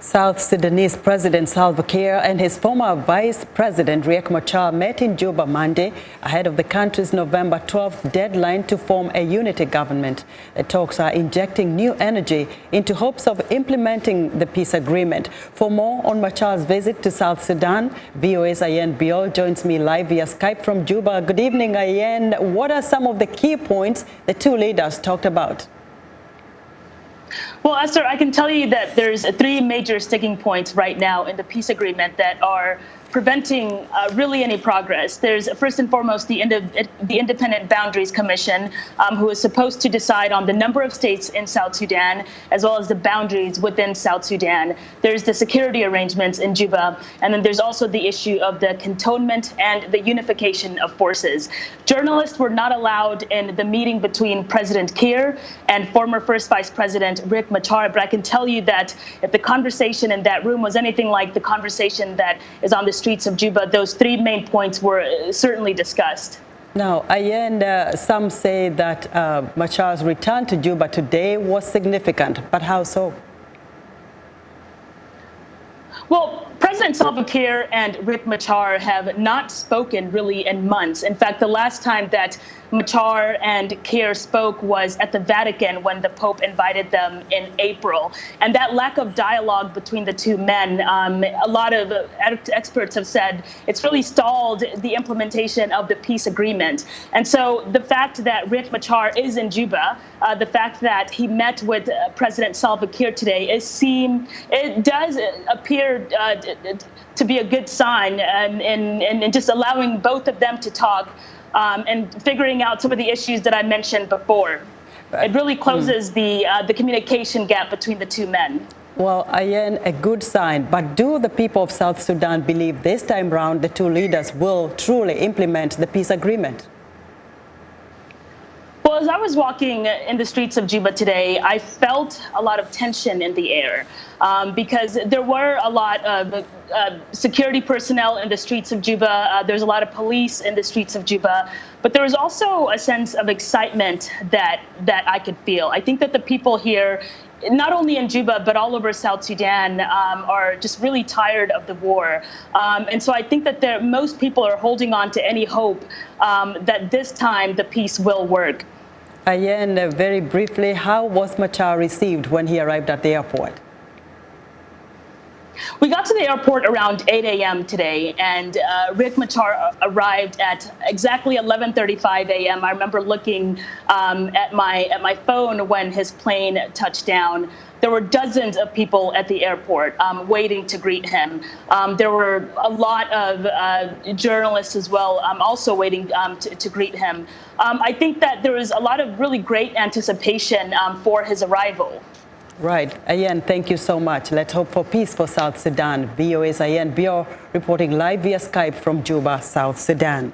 South Sudanese President Salva Kiir and his former Vice President Riek Machar met in Juba Monday ahead of the country's November 12th deadline to form a unity government. The talks are injecting new energy into hopes of implementing the peace agreement. For more on Machar's visit to South Sudan, VOA's Ayen Bior joins me live via Skype from Juba. Good evening, Ayen. What are some of the key points the two leaders talked about? Well, Esther, I can tell you that there's three major sticking points right now in the peace agreement that are preventing really any progress. There's first and foremost the Independent Boundaries Commission, who is supposed to decide on the number of states in South Sudan, as well as the boundaries within South Sudan. There's the security arrangements in Juba, and then there's also the issue of the cantonment and the unification of forces. Journalists were not allowed in the meeting between President Kiir and former First Vice President Riek Machar, but I can tell you that if the conversation in that room was anything like the conversation that is on the streets of Juba, those three main points were certainly discussed. Now, Ayen, some say that Machar's return to Juba today was significant, but how so? Well, President Salva Kiir and Riek Machar have not spoken really in months. In fact, the last time that Machar and Kiir spoke was at the Vatican when the Pope invited them in April. And that lack of dialogue between the two men, a lot of experts have said it's really stalled the implementation of the peace agreement. And so the fact that Riek Machar is in Juba, the fact that he met with President Salva Kiir today, it does appear to be a good sign in just allowing both of them to talk and figuring out some of the issues that I mentioned before. It really closes the communication gap between the two men. Well, Ayen, a good sign. But do the people of South Sudan believe this time round the two leaders will truly implement the peace agreement? Well, as I was walking in the streets of Juba today, I felt a lot of tension in the air because there were a lot of security personnel in the streets of Juba. There's a lot of police in the streets of Juba. But there was also a sense of excitement that I could feel. I think that the people here, not only in Juba, but all over South Sudan, are just really tired of the war. And so I think that most people are holding on to any hope that this time the peace will work. Ayen, very briefly, how was Machar received when he arrived at the airport? We got to the airport around 8 a.m. today, and Riek Machar arrived at exactly 11:35 a.m. I remember looking at my phone when his plane touched down. There were dozens of people at the airport waiting to greet him. There were a lot of journalists as well also waiting to greet him. I think that there was a lot of really great anticipation for his arrival. Right. Ayen, thank you so much. Let's hope for peace for South Sudan. VOA's Ayen Bior reporting live via Skype from Juba, South Sudan.